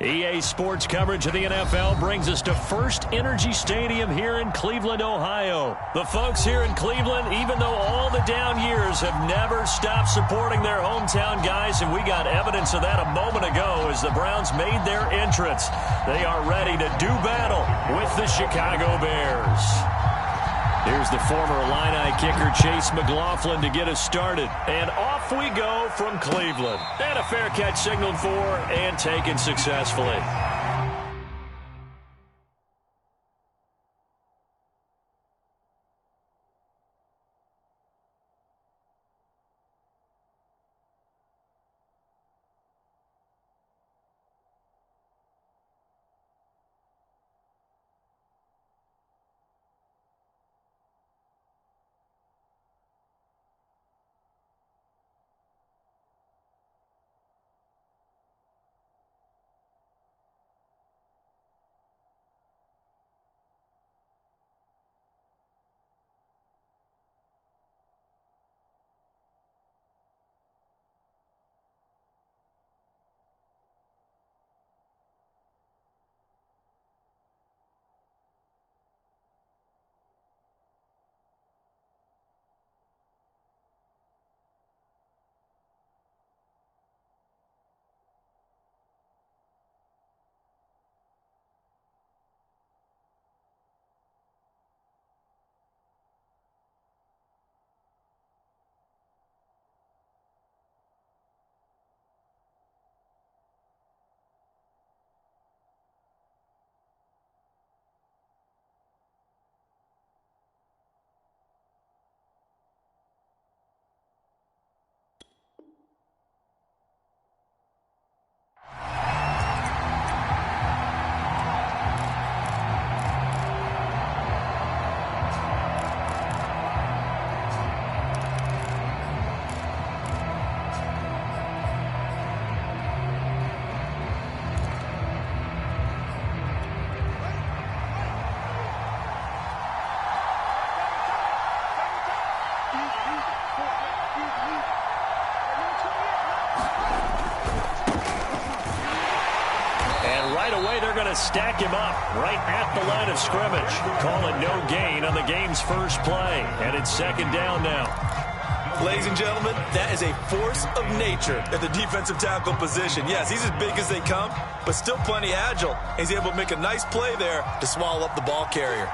EA Sports coverage of the NFL brings us to First Energy Stadium here in Cleveland, Ohio. The folks here in Cleveland, even though all the down years, have never stopped supporting their hometown guys, and we got evidence of that a moment ago as the Browns made their entrance. They are ready to do battle with the Chicago Bears. Here's the former Illini kicker, Chase McLaughlin, to get us started. And off we go from Cleveland. And a fair catch signaled for and taken successfully. Stack him up right at the line of scrimmage. Call it no gain on the game's first play. And it's second down now. Ladies and gentlemen, that is a force of nature at the defensive tackle position. Yes, he's as big as they come, but still plenty agile. He's able to make a nice play there to swallow up the ball carrier.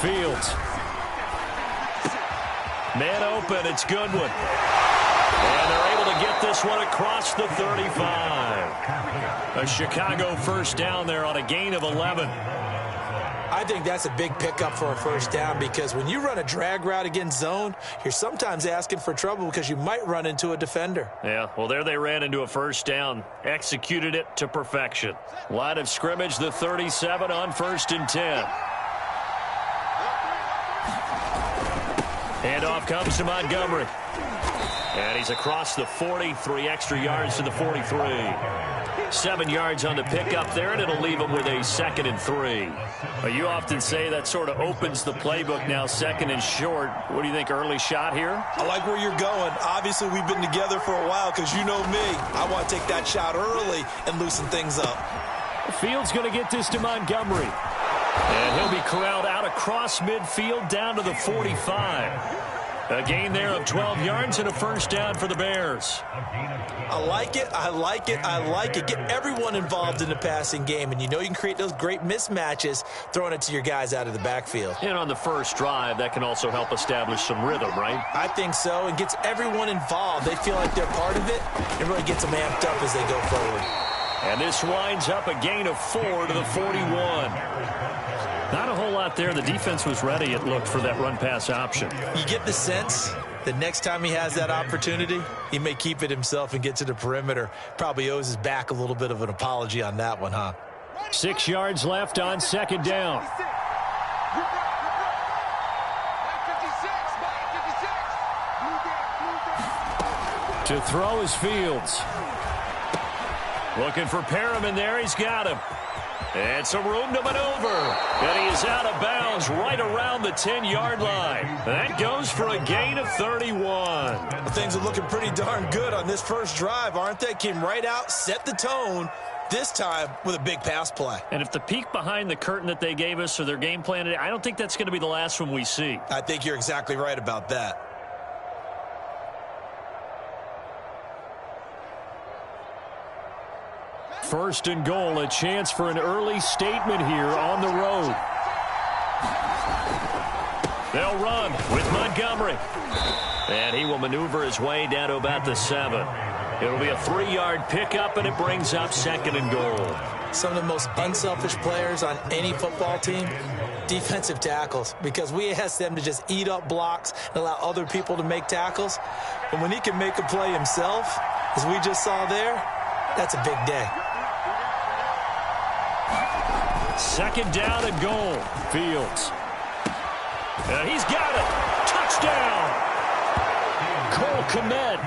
Fields. Man open, it's Goodwin. And they're able to get this one across the 35. A Chicago first down there on a gain of 11. I think that's a big pickup for a first down because when you run a drag route against zone, you're sometimes asking for trouble because you might run into a defender. Yeah, well, there they ran into a first down. Executed it to perfection. Line of scrimmage, the 37 on 1st and 10. Handoff comes to Montgomery. And he's across the 40, 3 extra yards to the 43. 7 yards on the pickup there, and it'll leave him with a 2nd and 3. Well, you often say that sort of opens the playbook now, 2nd and short. What do you think, early shot here? I like where you're going. Obviously, we've been together for a while because you know me. I want to take that shot early and loosen things up. Fields going to get this to Montgomery. And he'll be corralled out across midfield down to the 45. A gain there of 12 yards and a first down for the Bears. I like it. I like it. I like it. Get everyone involved in the passing game, and you know you can create those great mismatches throwing it to your guys out of the backfield. And on the first drive, that can also help establish some rhythm, right? I think so, and gets everyone involved. They feel like they're part of it. It really gets them amped up as they go forward. And this winds up a gain of 4 to the 41. Not a whole lot there. The defense was ready, it looked, for that run-pass option. You get the sense that next time he has that opportunity, he may keep it himself and get to the perimeter. Probably owes his back a little bit of an apology on that one, huh? 6 yards left on 2nd down. To throw is Fields. Looking for Perriman there. He's got him. And some room to maneuver. And he is out of bounds right around the 10-yard line. That goes for a gain of 31. Well, things are looking pretty darn good on this first drive, aren't they? Came right out, set the tone, this time with a big pass play. And if the peek behind the curtain that they gave us or their game plan today, I don't think that's going to be the last one we see. I think you're exactly right about that. First and goal, a chance for an early statement here on the road. They'll run with Montgomery. And he will maneuver his way down to about the 7. It'll be a 3-yard pickup, and it brings up second and goal. Some of the most unselfish players on any football team, defensive tackles, because we ask them to just eat up blocks and allow other people to make tackles. But when he can make a play himself, as we just saw there, that's a big day. Second down and goal. Fields. And he's got it. Touchdown. Cole Kmet,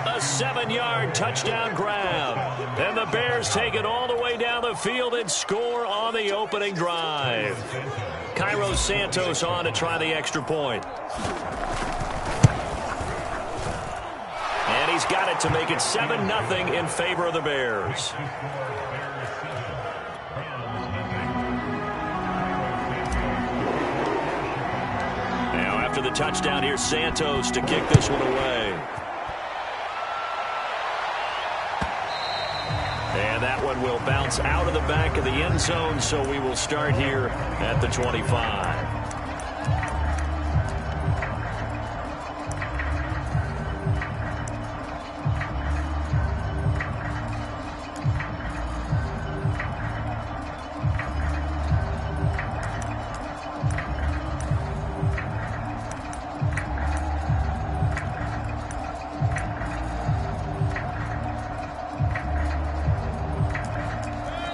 a 7-yard touchdown grab. And the Bears take it all the way down the field and score on the opening drive. Cairo Santos on to try the extra point. And he's got it to make it 7-0 in favor of the Bears. After the touchdown, here's Santos to kick this one away. And that one will bounce out of the back of the end zone, so we will start here at the 25.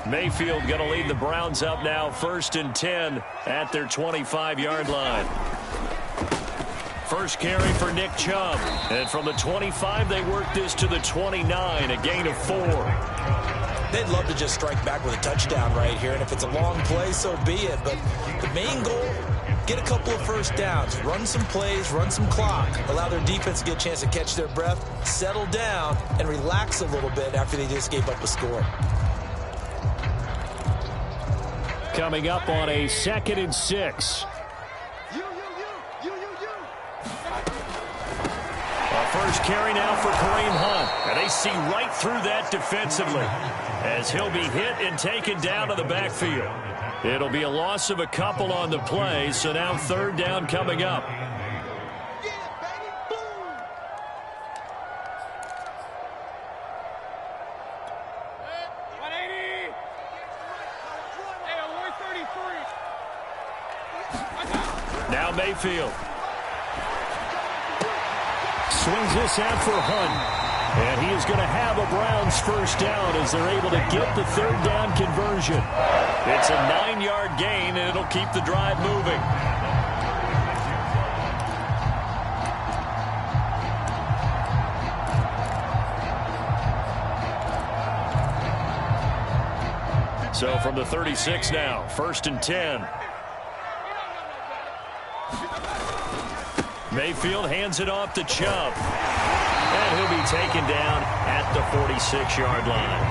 Mayfield going to lead the Browns up now, 1st and 10 at their 25-yard line. First carry for Nick Chubb. And from the 25, they work this to the 29, a gain of 4. They'd love to just strike back with a touchdown right here, and if it's a long play, so be it. But the main goal, get a couple of first downs, run some plays, run some clock, allow their defense to get a chance to catch their breath, settle down, and relax a little bit after they just gave up a score. Coming up on a 2nd and 6. Our first carry now for Kareem Hunt. And they see right through that defensively as he'll be hit and taken down to the backfield. It'll be a loss of a couple on the play, so now 3rd down coming up. Now Mayfield. Swings this out for Hunt. And he is going to have a Browns first down as they're able to get the 3rd down conversion. It's a 9-yard gain, and it'll keep the drive moving. So from the 36 now, 1st and 10. Mayfield hands it off to Chubb. And he'll be taken down at the 46-yard line.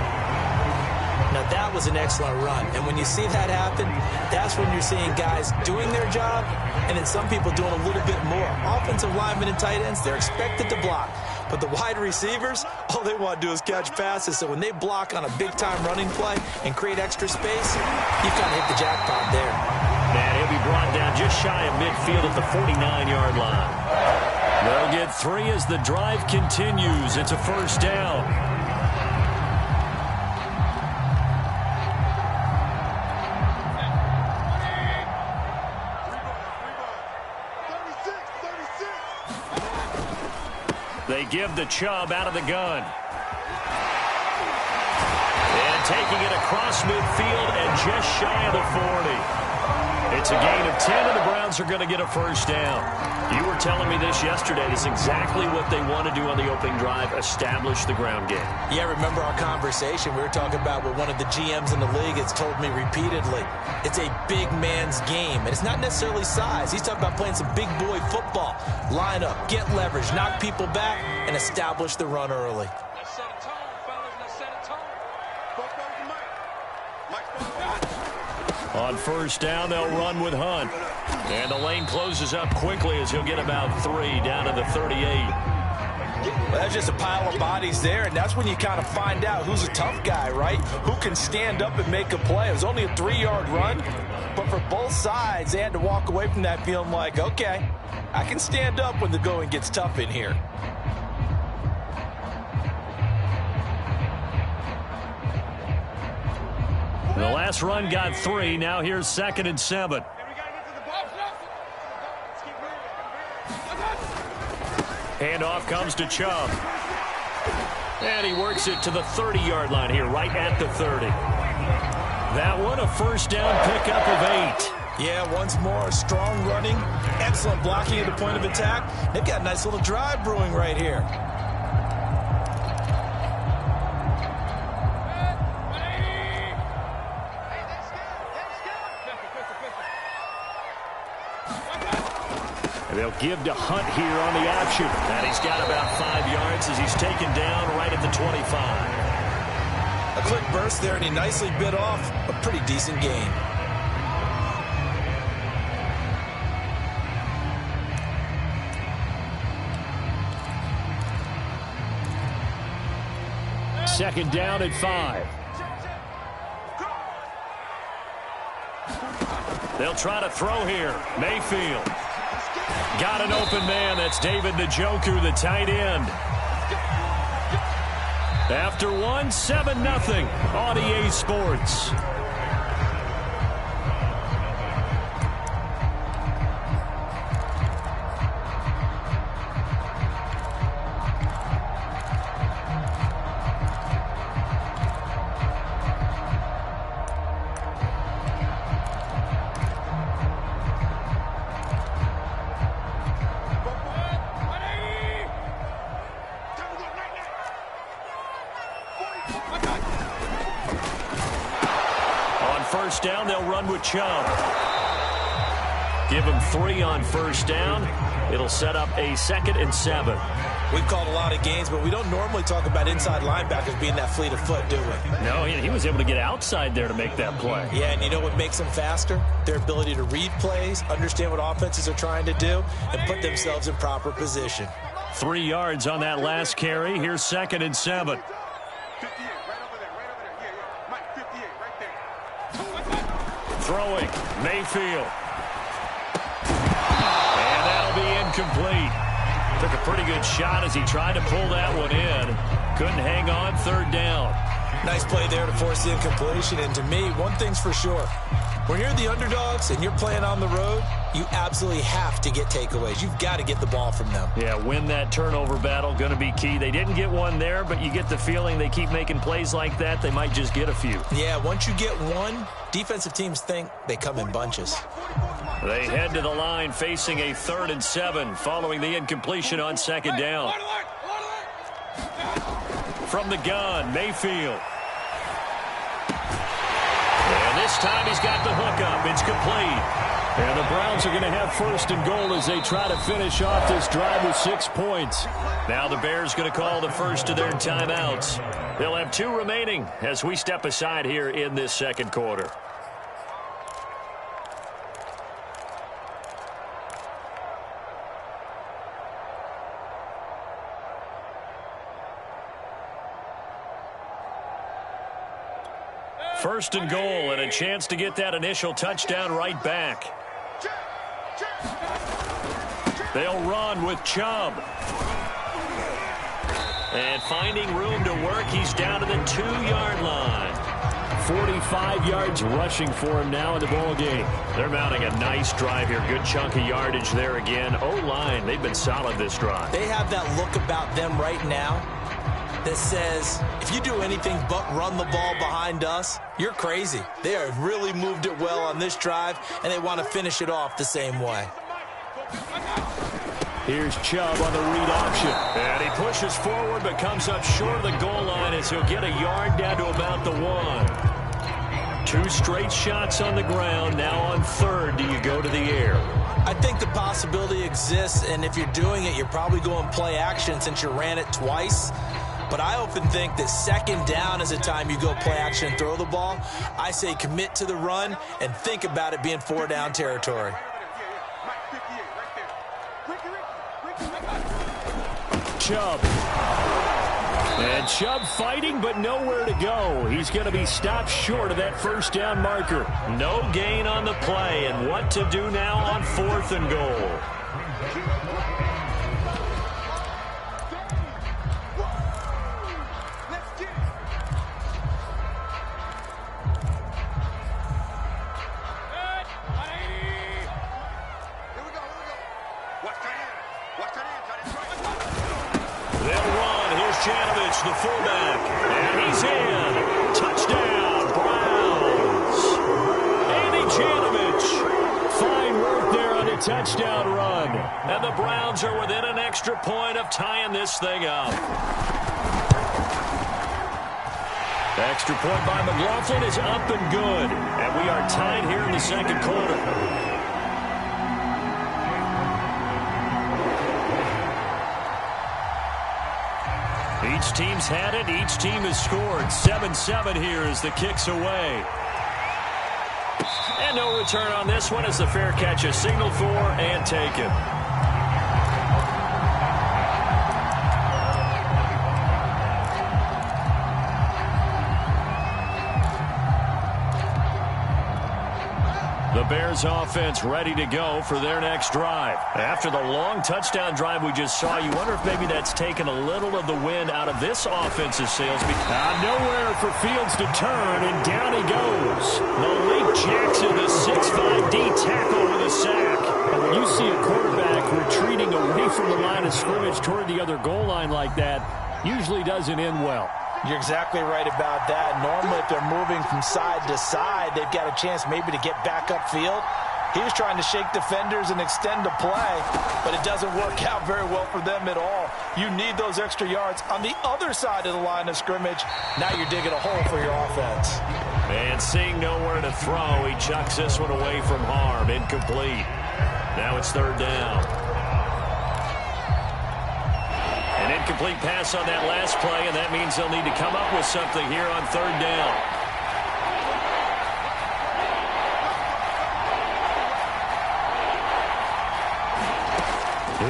Now, that was an excellent run. And when you see that happen, that's when you're seeing guys doing their job and then some people doing a little bit more. Offensive linemen and tight ends, they're expected to block. But the wide receivers, all they want to do is catch passes. So when they block on a big-time running play and create extra space, you've kind of hit the jackpot there. And he'll be brought down just shy of midfield at the 49-yard line. They'll get 3 as the drive continues. It's a first down. They give the Chubb out of the gun. And taking it across midfield and just shy of the 40. It's a gain of 10, and the Browns Browns are going to get a first down. You were telling me this yesterday. This is exactly what they want to do on the opening drive, establish the ground game. Yeah, remember our conversation. We were talking about what one of the GMs in the league has told me repeatedly. It's a big man's game, and it's not necessarily size. He's talking about playing some big boy football. Line up, get leverage, knock people back, and establish the run early. Let's set a tone, fellas. Let's set a tone. On first down, they'll run with Hunt. And the lane closes up quickly as he'll get about 3 down to the 38. Well, that's just a pile of bodies there, and that's when you kind of find out who's a tough guy, right? Who can stand up and make a play. It was only a 3-yard run, but for both sides, they had to walk away from that feeling like, okay, I can stand up when the going gets tough in here. The last run got 3. Now here's 2nd and 7. Handoff comes to Chubb. And he works it to the 30-yard line here, right at the 30. That one, a first down pickup of 8. Yeah, once more, strong running, excellent blocking at the point of attack. They've got a nice little drive brewing right here. They'll give to Hunt here on the option. And he's got about 5 yards as he's taken down right at the 25. A quick burst there, and he nicely bit off a pretty decent gain. Second down at 5. They'll try to throw here. Mayfield. Got an open man. That's David Njoku, the tight end. After one, 7-0 on EA Sports. First down, they'll run with Chubb. Give him 3 on first down. It'll set up a 2nd and 7. We've called a lot of games, but we don't normally talk about inside linebackers being that fleet of foot, do we? No, he was able to get outside there to make that play. Yeah, and you know what makes them faster? Their ability to read plays, understand what offenses are trying to do, and put themselves in proper position. 3 yards on that last carry. Here's 2nd and 7. Throwing, Mayfield. And that'll be incomplete. Took a pretty good shot as he tried to pull that one in. Couldn't hang on, 3rd down. Nice play there to force the incompletion. And to me, one thing's for sure. When you're the underdogs and you're playing on the road, you absolutely have to get takeaways. You've got to get the ball from them. Yeah, win that turnover battle, going to be key. They didn't get one there, but you get the feeling they keep making plays like that, they might just get a few. Yeah, once you get one, defensive teams think they come in bunches. They head to the line facing a 3rd and 7 following the incompletion on 2nd down. From the gun, Mayfield. And this time he's got the hookup. It's complete. And the Browns are going to have 1st and goal as they try to finish off this drive with 6 points. Now the Bears going to call the first of their timeouts. They'll have 2 remaining as we step aside here in this 2nd quarter. First and goal, and a chance to get that initial touchdown right back. They'll run with Chubb. And finding room to work, he's down to the 2-yard line. 45 yards rushing for him now in the ball game. They're mounting a nice drive here. Good chunk of yardage there again. O-line, they've been solid this drive. They have that look about them right now that says, if you do anything but run the ball behind us, you're crazy. They have really moved it well on this drive, and they want to finish it off the same way. Here's Chubb on the read option. And he pushes forward but comes up short of the goal line as he'll get a yard down to about the 1. 2 straight shots on the ground. Now on third, do you go to the air? I think the possibility exists, and if you're doing it, you're probably going play action since you ran it twice. But I often think that second down is the time you go play action and throw the ball. I say commit to the run and think about it being 4-down territory. Chubb. And Chubb fighting, but nowhere to go. He's going to be stopped short of that first down marker. No gain on the play, and what to do now on 4th and goal. The fullback, and he's in. Touchdown, Browns. Andy Janovich. Fine work there on the touchdown run. And the Browns are within an extra point of tying this thing up. The extra point by McLaughlin is up and good. And we are tied here in the second quarter. Each team's had it. Each team has scored. 7-7 here as the kick's away. And no return on this one as the fair catch is signaled for and taken. The Bears offense ready to go for their next drive. After the long touchdown drive we just saw, you wonder if maybe that's taken a little of the wind out of this offensive sails. Nowhere for Fields to turn, and down he goes. Malik Jackson, the 6'5" D tackle with a sack. And when you see a quarterback retreating away from the line of scrimmage toward the other goal line like that, usually doesn't end well. You're exactly right about that. Normally, if they're moving from side to side, they've got a chance maybe to get back upfield. He was trying to shake defenders and extend the play, but it doesn't work out very well for them at all. You need those extra yards on the other side of the line of scrimmage. Now you're digging a hole for your offense. And seeing nowhere to throw, he chucks this one away from harm. Incomplete. Now it's third down. An incomplete pass on that last play, and that means they'll need to come up with something here on third down.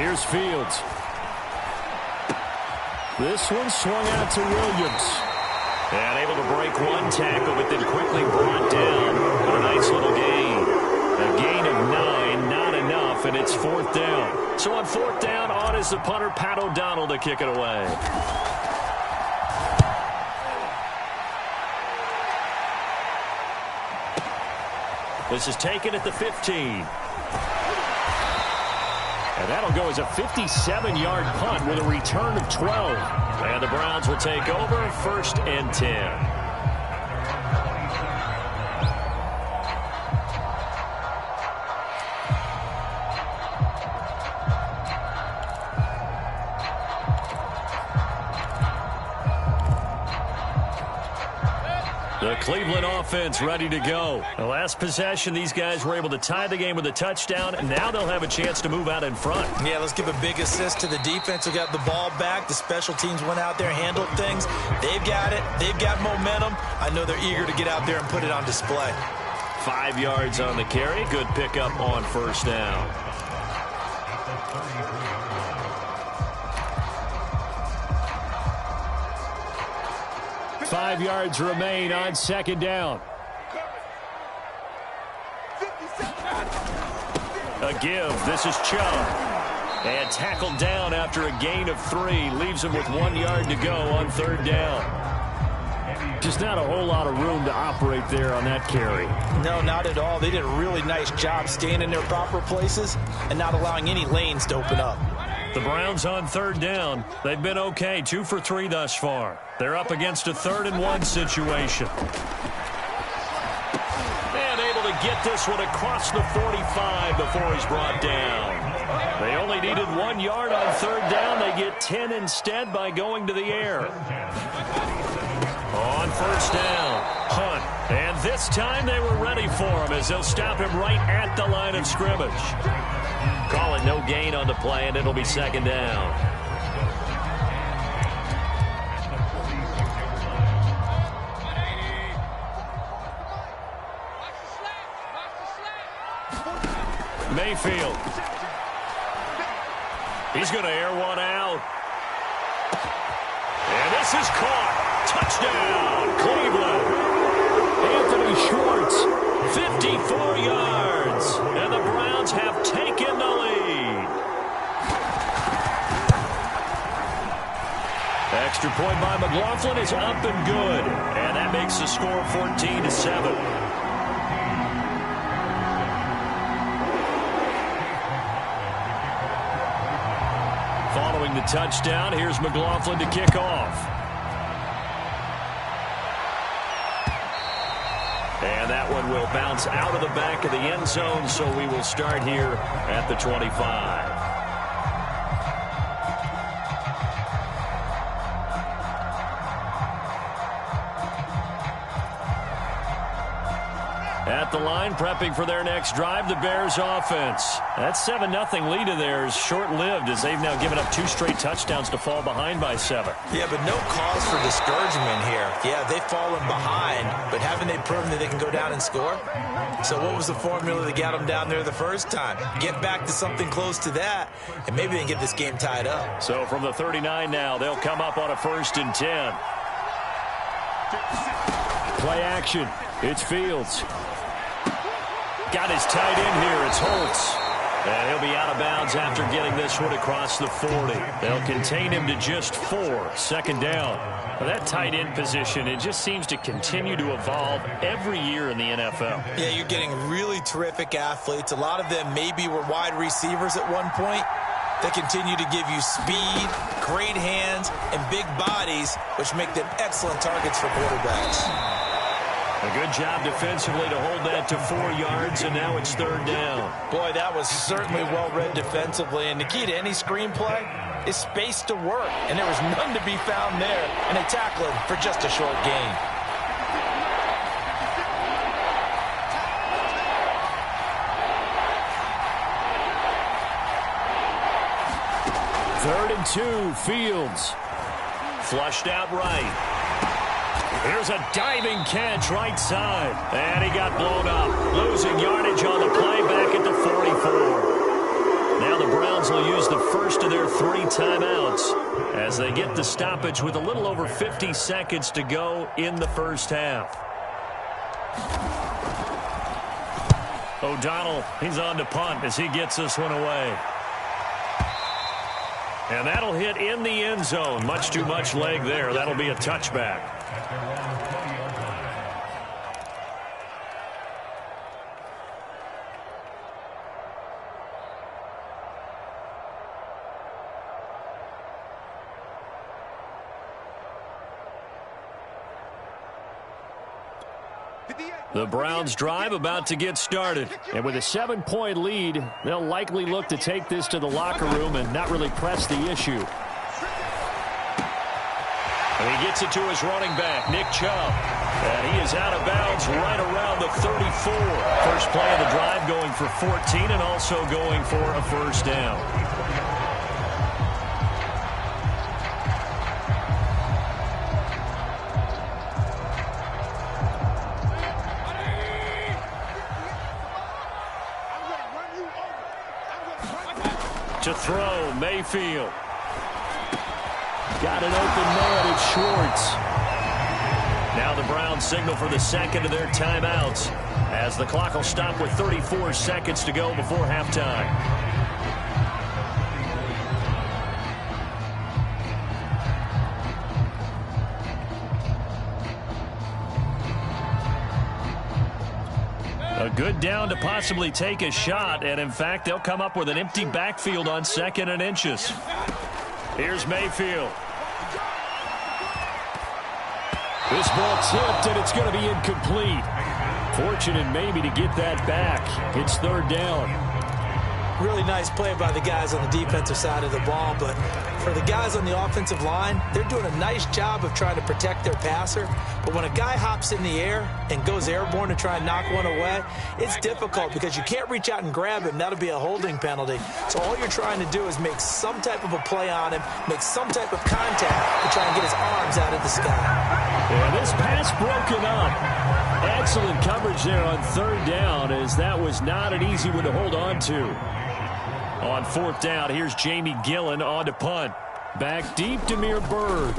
Here's Fields. This one swung out to Williams. And able to break one tackle, but then quickly brought down. A nice little gain. A gain of 9, not enough, and it's fourth down. So on fourth down, on is the punter, Pat O'Donnell, to kick it away. This is taken at the 15. And that'll go as a 57-yard punt with a return of 12. And the Browns will take over, first and 10. The Cleveland offense ready to go. The last possession, these guys were able to tie the game with a touchdown, and now they'll have a chance to move out in front. Yeah, let's give a big assist to the defense who got the ball back. The special teams went out there, handled things. They've got it. They've got momentum. I know they're eager to get out there and put it on display. 5 yards on the carry. Good pickup on first down. Five yards remain on second down. A give. This is Chubb. And tackled down after a gain of 3. Leaves him with 1 yard to go on third down. Just not a whole lot of room to operate there on that carry. No, not at all. They did a really nice job staying in their proper places and not allowing any lanes to open up. The Browns on third down. They've been okay, 2 for 3 thus far. They're up against a 3rd-and-1 situation. And able to get this one across the 45 before he's brought down. They only needed 1 yard on third down. They get 10 instead by going to the air. On first down, Hunt. And this time they were ready for him as they'll stop him right at the line of scrimmage. Call it no gain on the play, and it'll be 2nd down. Mayfield. He's going to air one out. And this is caught. Touchdown, Cleveland. Anthony Schwartz, 54 yards. And the Browns have taken the lead. Extra point by McLaughlin is up and good. And that makes the score 14-7. Following the touchdown, here's McLaughlin to kick off. And that one will bounce out of the back of the end zone, so we will start here at the 25. At the line, prepping for their next drive, the Bears offense. That 7-0 lead of theirs short-lived as they've now given up 2 straight touchdowns to fall behind by 7. Yeah, but no cause for discouragement here. Yeah, they've fallen behind, but haven't they proven that they can go down and score? So what was the formula that got them down there the first time? Get back to something close to that, and maybe they can get this game tied up. So from the 39 now, they'll come up on a 1st and 10. Play action. It's Fields. Got his tight end here. It's Holtz. And he'll be out of bounds after getting this one across the 40. They'll contain him to just 4. 2nd down. Well, that tight end position, it just seems to continue to evolve every year in the NFL. Yeah, you're getting really terrific athletes. A lot of them maybe were wide receivers at one point. They continue to give you speed, great hands, and big bodies, which make them excellent targets for quarterbacks. A good job defensively to hold that to 4 yards, and now it's 3rd down. Boy, that was certainly well-read defensively, and the key to any screenplay is space to work, and there was none to be found there, and they tackle him for just a short gain. Third and 2, Fields. Flushed out right. Here's a diving catch right side. And he got blown up. Losing yardage on the play back at the 44. Now the Browns will use the first of their 3 timeouts as they get the stoppage with a little over 50 seconds to go in the first half. O'Donnell, he's on to punt as he gets this one away. And that'll hit in the end zone. Much too much leg there. That'll be a touchback. The Browns drive about to get started. And with a 7-point lead, they'll likely look to take this to the locker room and not really press the issue. And he gets it to his running back, Nick Chubb. And he is out of bounds right around the 34. First play of the drive going for 14 and also going for a 1st down. To throw, Mayfield. Got an open man, it's Schwartz. Now the Browns signal for the 2nd of their timeouts as the clock will stop with 34 seconds to go before halftime. A good down to possibly take a shot, and in fact, they'll come up with an empty backfield on 2nd and inches. Here's Mayfield. This ball tipped, and it's going to be incomplete. Fortunate maybe to get that back. It's 3rd down. Really nice play by the guys on the defensive side of the ball, but for the guys on the offensive line, they're doing a nice job of trying to protect their passer. But when a guy hops in the air and goes airborne to try and knock one away, it's difficult because you can't reach out and grab him. That'll be a holding penalty. So all you're trying to do is make some type of a play on him, make some type of contact to try and get his arms out of the sky. Yeah, this pass broken up. Excellent coverage there on 3rd down, as that was not an easy one to hold on to. On 4th down, here's Jamie Gillen on to punt. Back deep, Damiere Byrd.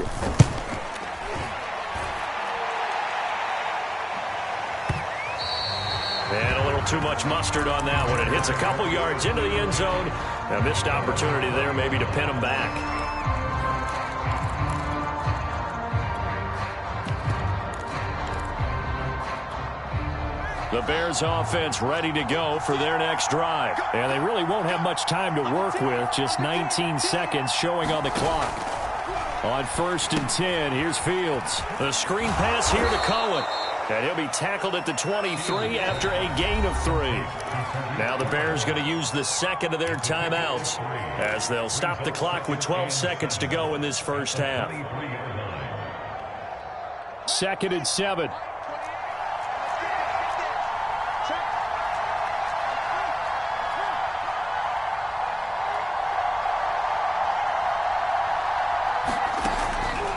And a little too much mustard on that one. It hits a couple yards into the end zone. A missed opportunity there maybe to pin him back. The Bears offense ready to go for their next drive. And they really won't have much time to work with. Just 19 seconds showing on the clock. On 1st and 10, here's Fields. The screen pass here to Cohen. And he'll be tackled at the 23 after a gain of 3. Now the Bears going to use the 2nd of their timeouts as they'll stop the clock with 12 seconds to go in this first half. 2nd and 7.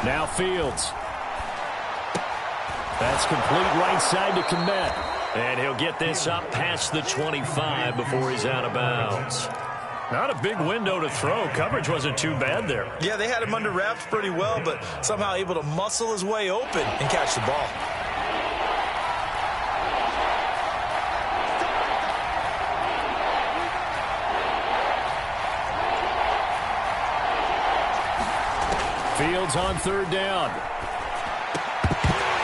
Now Fields. That's complete right side to Kmet. And he'll get this up past the 25 before he's out of bounds. Not a big window to throw. Coverage wasn't too bad there. Yeah, they had him under wraps pretty well, but somehow able to muscle his way open and catch the ball. Fields on 3rd down.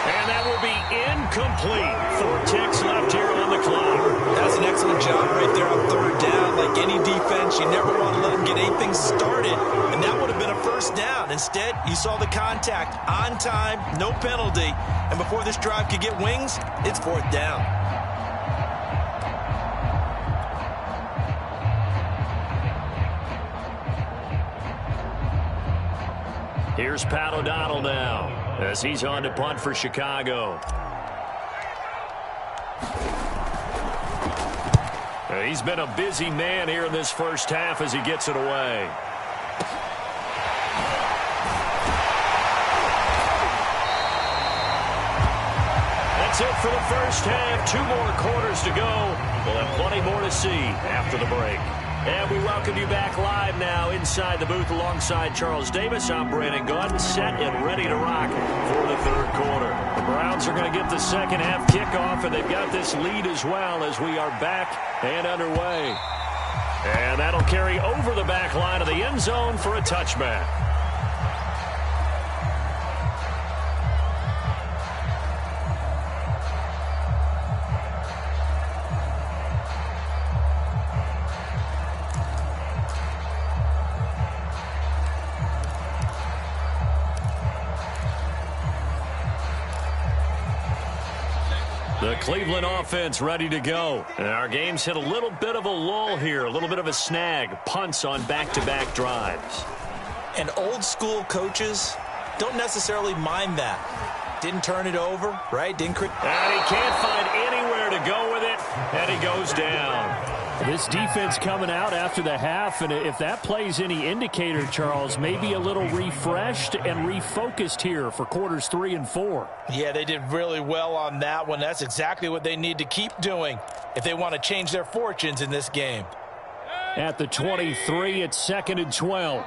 And that will be incomplete. 4 ticks left here on the clock. That's an excellent job right there on 3rd down. Like any defense, you never want to let them get anything started. And that would have been a 1st down. Instead, you saw the contact on time, no penalty. And before this drive could get wings, it's 4th down. Here's Pat O'Donnell now as he's on to punt for Chicago. He's been a busy man here in this first half as he gets it away. That's it for the first half. 2 more quarters to go. We'll have plenty more to see after the break. And we welcome you back live now inside the booth alongside Charles Davis. I'm Brandon Gaudin, set and ready to rock for the 3rd quarter. The Browns are going to get the second half kickoff, and they've got this lead as well as we are back and underway. And that'll carry over the back line of the end zone for a touchback. The Cleveland offense ready to go. And our game's hit a little bit of a lull here, a little bit of a snag. Punts on back-to-back drives. And old school coaches don't necessarily mind that. Didn't turn it over, right? And he can't find anywhere to go with it, and he goes down. This defense coming out after the half, and if that plays any indicator, Charles, maybe a little refreshed and refocused here for quarters 3 and 4. Yeah, they did really well on that one. That's exactly what they need to keep doing if they want to change their fortunes in this game. At the 23, it's 2nd and 12.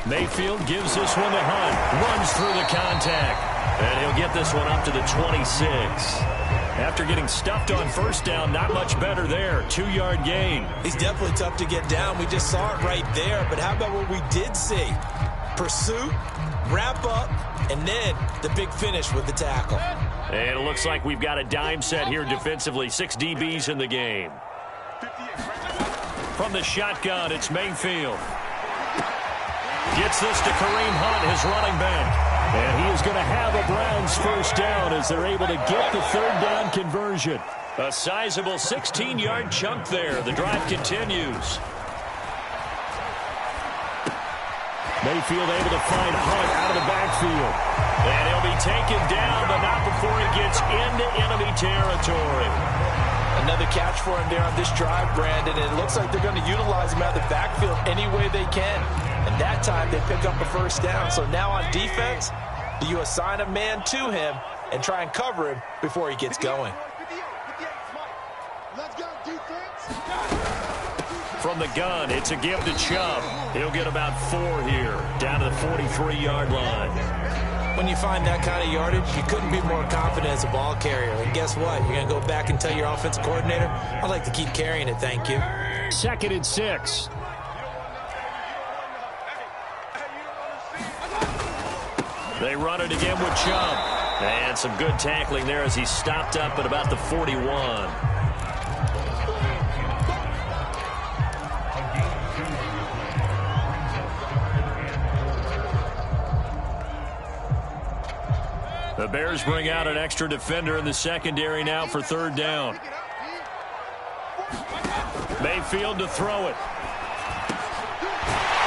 Mayfield gives this one to Hunt. Runs through the contact. And he'll get this one up to the 26. After getting stuffed on 1st down, not much better there. 2-yard gain. He's definitely tough to get down. We just saw it right there. But how about what we did see? pursuit, wrap up, and then the big finish with the tackle. And it looks like we've got a dime set here defensively. 6 DBs in the game. From the shotgun, it's Mayfield. Gets this to Kareem Hunt, his running back. And he is going to have a Browns first down as they're able to get the third down conversion. A sizable 16-yard chunk there. The drive continues. Mayfield able to find Hunt out of the backfield. And he'll be taken down, but not before he gets into enemy territory. Another catch for him there on this drive, Brandon. And it looks like they're going to utilize him out of the backfield any way they can. And that time they pick up a first down. So now on defense, do you assign a man to him and try and cover him before he gets going? From the gun, it's a give to Chubb. He'll get about 4 here, down to the 43-yard line. When you find that kind of yardage, you couldn't be more confident as a ball carrier. And guess what? You're going to go back and tell your offensive coordinator, I'd like to keep carrying it, thank you. 2nd and 6. They run it again with Chubb. And some good tackling there as he stopped up at about the 41. The Bears bring out an extra defender in the secondary now for third down. Mayfield to throw it.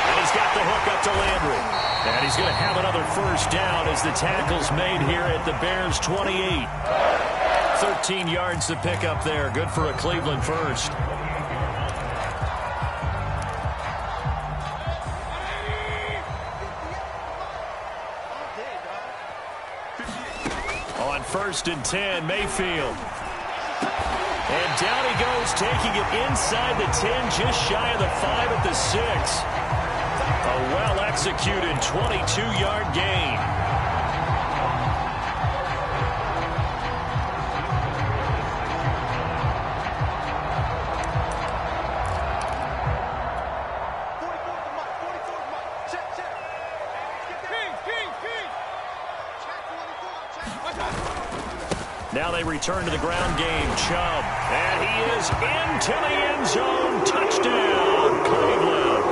And he's got the hook up to Landry. And he's going to have another first down as the tackle's made here at the Bears' 28. 13 yards to pick up there. Good for a Cleveland first. On 1st and 10, Mayfield. And down he goes, taking it inside the 10, just shy of the 5 at the 6. A well-executed 22-yard gain. Now they return to the ground game. Chubb. And he is into the end zone. Touchdown, Cleveland.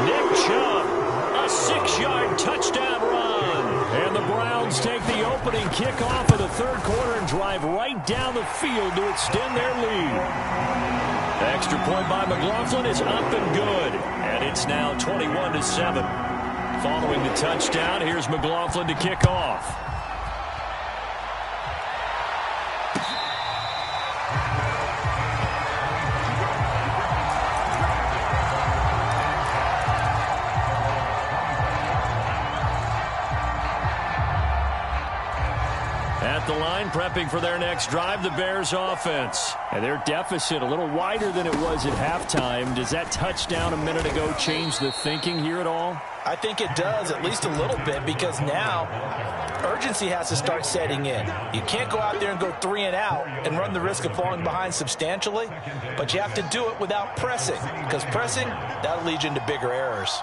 Nick Chubb, a 6-yard touchdown run. And the Browns take the opening kickoff of the third quarter and drive right down the field to extend their lead. The extra point by McLaughlin is up and good. And it's now 21-7. Following the touchdown, here's McLaughlin to kick off. The line prepping for their next drive, the Bears offense. And their deficit a little wider than it was at halftime. Does that touchdown a minute ago change the thinking here at all? I think it does, at least a little bit, because now urgency has to start setting in. You can't go out there and go 3 and out and run the risk of falling behind substantially, but you have to do it without pressing, because pressing, that'll lead you into bigger errors.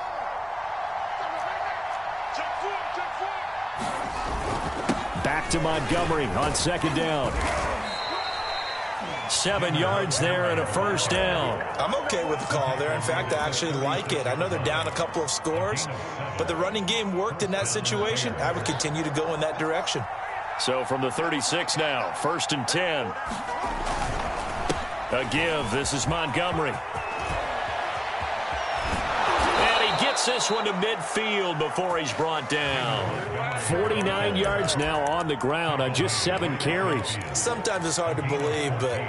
Back to Montgomery on 2nd down. 7 yards there and a first down. I'm okay with the call there. In fact, I actually like it. I know they're down a couple of scores, but the running game worked in that situation. I would continue to go in that direction. So from the 36 now, 1st and 10. A give. This is Montgomery. Gets this one to midfield before he's brought down. 49 yards now on the ground on just 7 carries. Sometimes it's hard to believe, but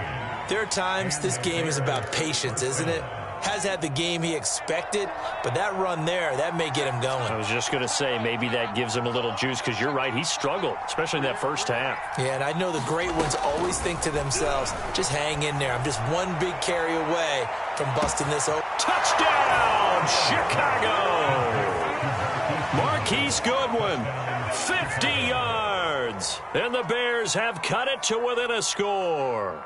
there are times this game is about patience, isn't it? Has had the game he expected, but that run there, that may get him going. I was just going to say, maybe that gives him a little juice, because you're right, he struggled, especially in that first half. Yeah, and I know the great ones always think to themselves, just hang in there. I'm just one big carry away from busting this open. Touchdown, Chicago! Marquise Goodwin, 50 yards. And the Bears have cut it to within a score.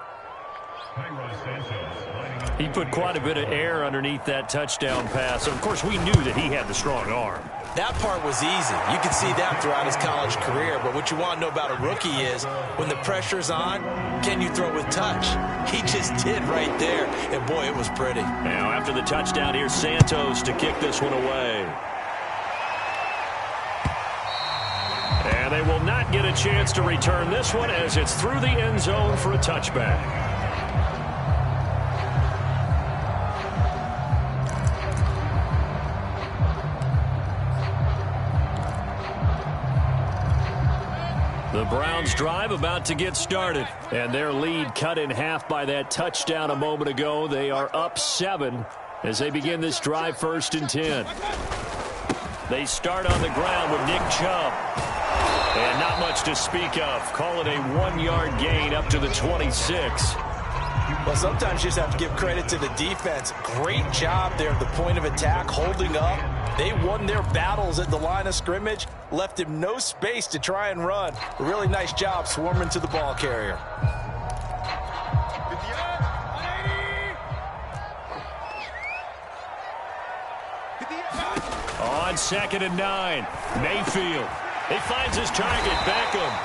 He put quite a bit of air underneath that touchdown pass. Of course, we knew that he had the strong arm. That part was easy. You can see that throughout his college career. But what you want to know about a rookie is when the pressure's on, can you throw with touch? He just did right there. And, boy, it was pretty. Now, after the touchdown, here's Santos to kick this one away. And they will not get a chance to return this one as it's through the end zone for a touchback. The Browns' drive about to get started, and their lead cut in half by that touchdown a moment ago. They are up 7 as they begin this drive 1st and 10. They start on the ground with Nick Chubb. And not much to speak of. Call it a 1-yard gain up to the 26. Well, sometimes you just have to give credit to the defense. Great job there at the point of attack, holding up. They won their battles at the line of scrimmage, left him no space to try and run. A really nice job swarming to the ball carrier. On 2nd and 9, Mayfield. He finds his target, Beckham.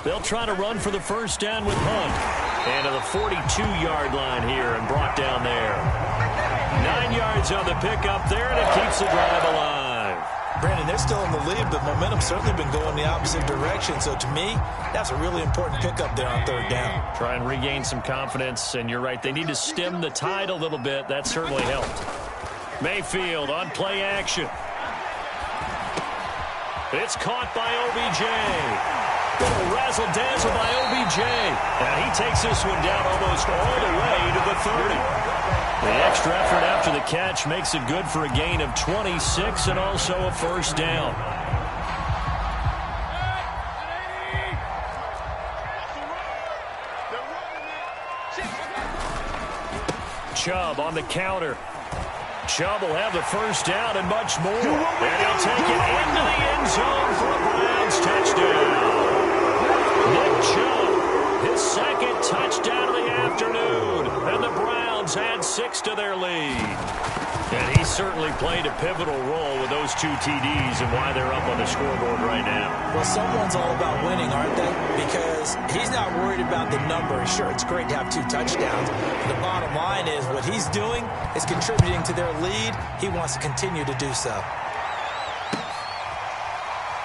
They'll try to run for the first down with Hunt. And to the 42-yard line here and brought down there. 9 yards on the pickup there, and it keeps the drive alive. Brandon, they're still in the lead, but momentum's certainly been going the opposite direction. So to me, that's a really important pickup there on 3rd down. Try and regain some confidence, and you're right. They need to stem the tide a little bit. That certainly helped. Mayfield on play action. It's caught by OBJ. Little razzle-dazzle by OBJ. And he takes this one down almost all the way to the 30. The extra effort after the catch makes it good for a gain of 26 and also a first down. Chubb on the counter. Chubb will have the first down and much more. And he'll take it into the end zone for a Browns touchdown. Nick Chubb, his 2nd touchdown of the afternoon. And the Browns add 6 to their lead. And he certainly played a pivotal role with those 2 TDs and why they're up on the scoreboard right now. Well, someone's all about winning, aren't they? Because he's not worried about the number. Sure, it's great to have 2 touchdowns. But the bottom line is what he's doing is contributing to their lead. He wants to continue to do so.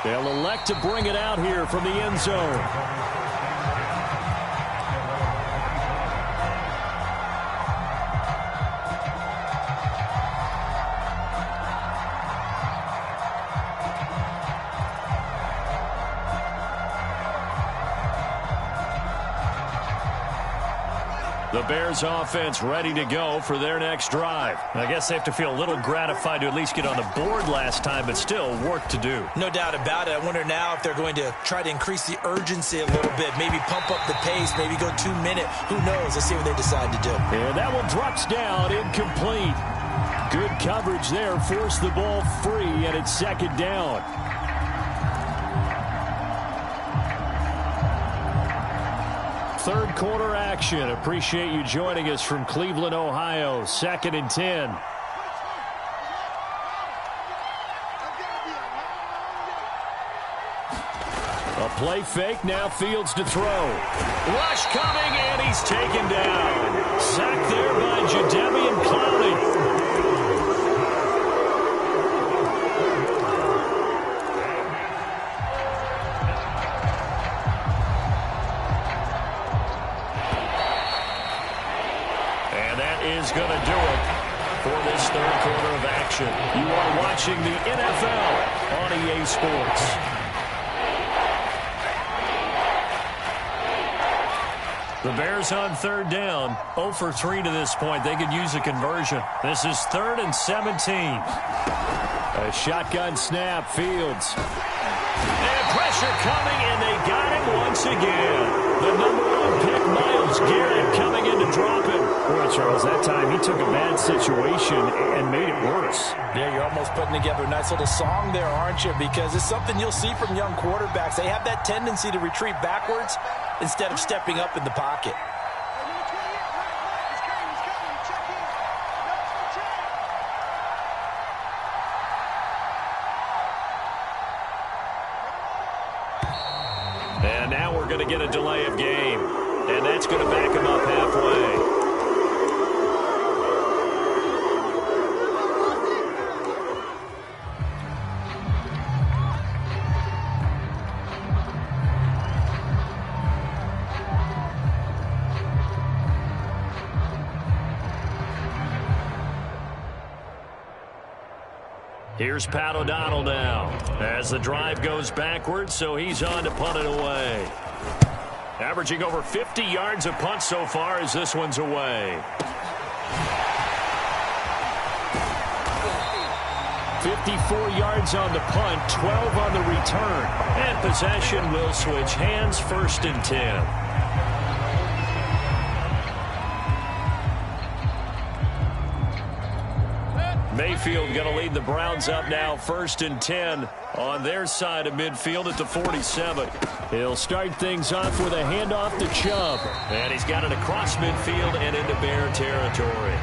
They'll elect to bring it out here from the end zone. The Bears offense ready to go for their next drive. I guess they have to feel a little gratified to at least get on the board last time, but still work to do. No doubt about it. I wonder now if they're going to try to increase the urgency a little bit, maybe pump up the pace, maybe go 2-minute. Who knows? Let's see what they decide to do. And that one drops down, incomplete. Good coverage there, forced the ball free, and it's 2nd down. Third quarter action. Appreciate you joining us from Cleveland, Ohio. 2nd and 10. A play fake. Now Fields to throw. Rush coming, and he's taken down. Sacked there by Jadeveon Clowney. Is going to do it for this third quarter of action. You are watching the NFL on EA Sports. The Bears on 3rd down, 0 for 3 to this point. They could use a conversion. This is 3rd and 17. A shotgun snap, Fields. And pressure coming, and they got him once again. The number 1 pick, Myles Garrett, coming in to drop him. Boy, Charles, that time he took a bad situation and made it worse. Yeah, you're almost putting together a nice little song there, aren't you? Because it's something you'll see from young quarterbacks. They have that tendency to retreat backwards instead of stepping up in the pocket. And now we're going to get a delay of game. And that's going to back him up halfway. Here's Pat O'Donnell now as the drive goes backwards, so he's on to punt it away. Averaging over 50 yards a punt so far as this one's away. 54 yards on the punt, 12 on the return. And possession will switch hands, 1st and 10. Mayfield going to lead the Browns up now, 1st and 10 on their side of midfield at the 47. He'll start things off with a handoff to Chubb. And he's got it across midfield and into Bear territory.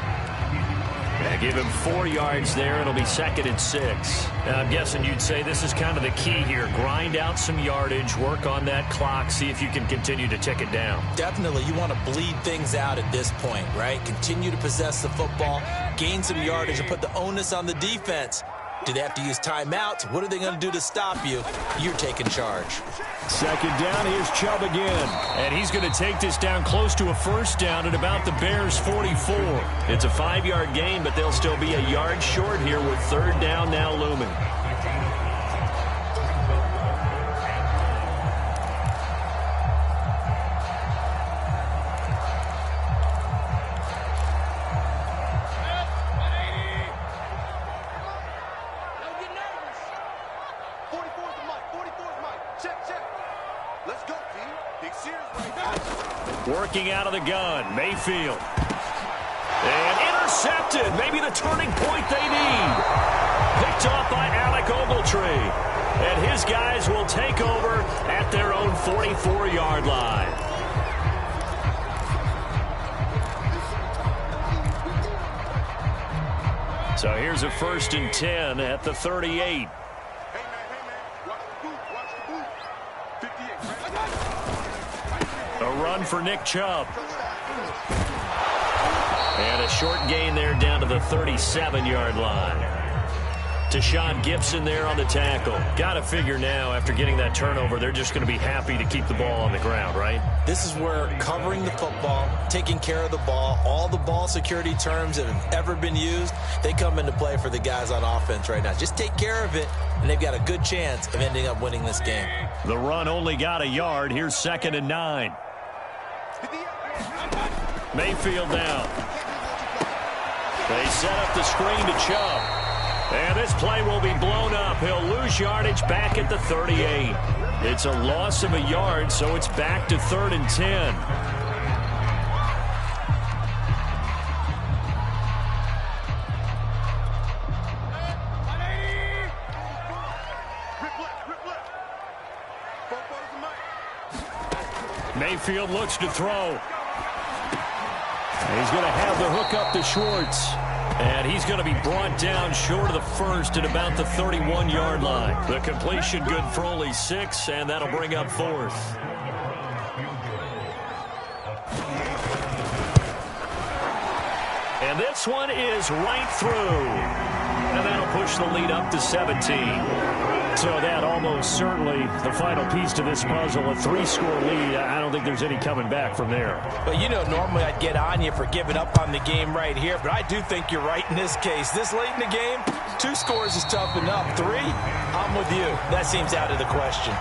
And give him 4 yards there. It'll be 2nd and 6. Now, I'm guessing you'd say this is kind of the key here. Grind out some yardage, work on that clock, see if you can continue to tick it down. Definitely. You want to bleed things out at this point, right? Continue to possess the football, gain some yardage, and put the onus on the defense. Do they have to use timeouts? What are they going to do to stop you? You're taking charge. 2nd down, here's Chubb again. And he's going to take this down close to a 1st down at about the Bears' 44. It's a 5-yard gain, but they'll still be a yard short here with 3rd down now looming. Working out of the gun, Mayfield. And intercepted. Maybe the turning point they need. Picked off by Alec Ogletree. And his guys will take over at their own 44-yard line. So here's a 1st and 10 at the 38. A run for Nick Chubb. And a short gain there down to the 37-yard line. Tashawn Gibson there on the tackle. Got to figure now, after getting that turnover, they're just going to be happy to keep the ball on the ground, right? This is where covering the football, taking care of the ball, all the ball security terms that have ever been used, they come into play for the guys on offense right now. Just take care of it, and they've got a good chance of ending up winning this game. The run only got a yard. Here's 2nd and 9. Mayfield now. They set up the screen to Chubb. And this play will be blown up. He'll lose yardage back at the 38. It's a loss of a yard, so it's back to 3rd and 10. Mayfield looks to throw. He's going to have the hook up to Schwartz. And he's going to be brought down short of the 1st at about the 31-yard line. The completion good for only 6, and that'll bring up 4th. And this one is right through. And that'll push the lead up to 17. So that almost certainly the final piece to this puzzle, a 3-score lead. I don't think there's any coming back from there. But, you know, normally I'd get on you for giving up on the game right here, but I do think you're right in this case. This late in the game, 2 scores is tough enough. 3, I'm with you. That seems out of the question.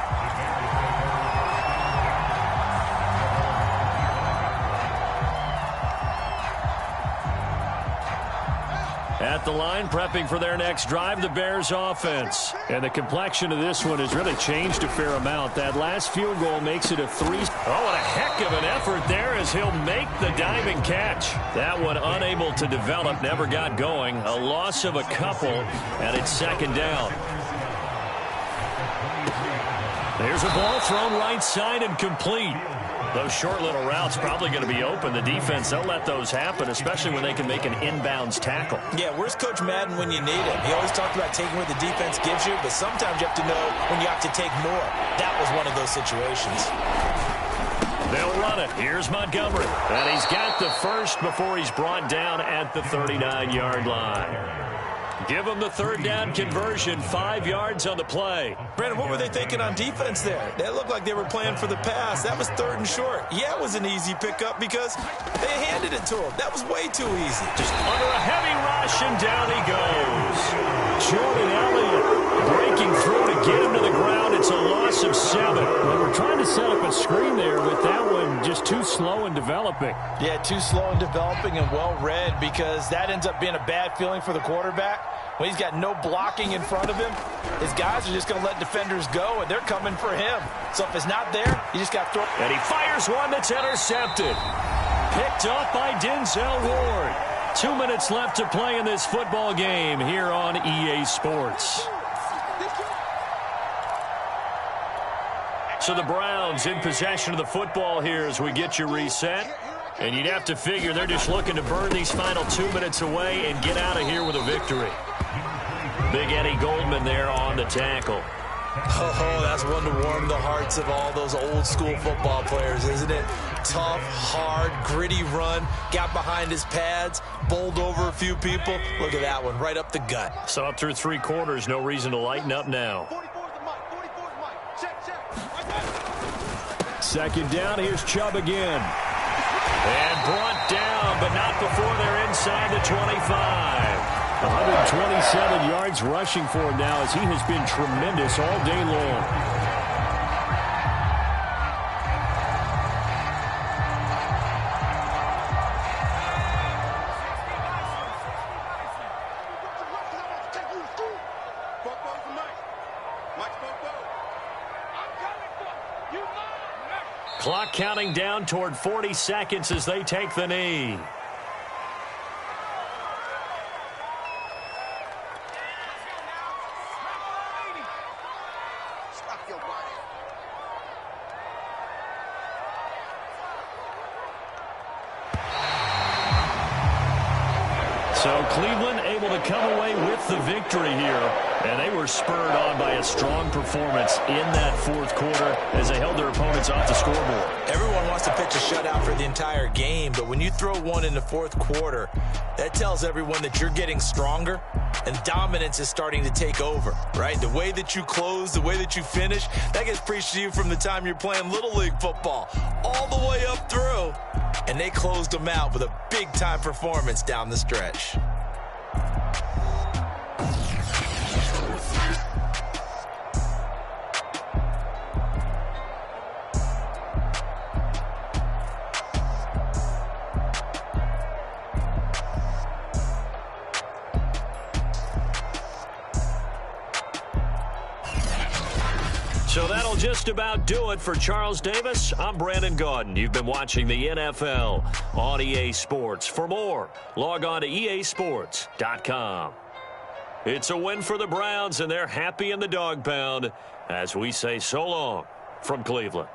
At the line, prepping for their next drive, the Bears offense. And the complexion of this one has really changed a fair amount. That last field goal makes it a 3. Oh, and a heck of an effort there as he'll make the diving catch. That one unable to develop, never got going. A loss of a couple, and it's second down. There's a ball thrown right side and complete. Those short little routes probably going to be open. The defense, they'll let those happen, especially when they can make an inbounds tackle. Yeah, where's Coach Madden when you need him? He always talked about taking what the defense gives you, but sometimes you have to know when you have to take more. That was one of those situations. They'll run it. Here's Montgomery. And he's got the first before he's brought down at the 39-yard line. Give them the third down conversion, 5 yards on the play. Brandon, what were they thinking on defense there? They looked like they were playing for the pass. That was 3rd and short. Yeah, it was an easy pickup because they handed it to him. That was way too easy. Just under a heavy rush, and down he goes. Jordan Elliott breaking through to get him to the ground. It's a loss of 7. Well, we're trying to set up a screen there, but that one just too slow in developing. Yeah, too slow in developing and well read, because that ends up being a bad feeling for the quarterback. When he's got no blocking in front of him, his guys are just going to let defenders go, and they're coming for him. So if it's not there, you just got to throw. And he fires one that's intercepted. Picked up by Denzel Ward. 2 minutes left to play in this football game here on EA Sports. So the Browns in possession of the football here as we get you reset. And you'd have to figure they're just looking to burn these final 2 minutes away and get out of here with a victory. Big Eddie Goldman there on the tackle. Oh, that's one to warm the hearts of all those old school football players, isn't it? Tough, hard, gritty run. Got behind his pads, bowled over a few people. Look at that one, right up the gut. So up through 3 quarters, no reason to lighten up now. Second down, here's Chubb again. And brought down, but not before they're inside the 25. 127 yards rushing for him now, as he has been tremendous all day long. Clock counting down toward 40 seconds as they take the knee. So Cleveland able to come away with the victory here. And they were spurred on by a strong performance in that fourth quarter as they held their opponents off the scoreboard. Everyone wants to pitch a shutout for the entire game, but when you throw one in the fourth quarter, that tells everyone that you're getting stronger and dominance is starting to take over, right? The way that you close, the way that you finish, that gets preached to you from the time you're playing Little League football all the way up through. And they closed them out with a big-time performance down the stretch. So that'll just about do it for Charles Davis. I'm Brandon Gaudin. You've been watching the NFL on EA Sports. For more, log on to easports.com. It's a win for the Browns, and they're happy in the dog pound as we say so long from Cleveland.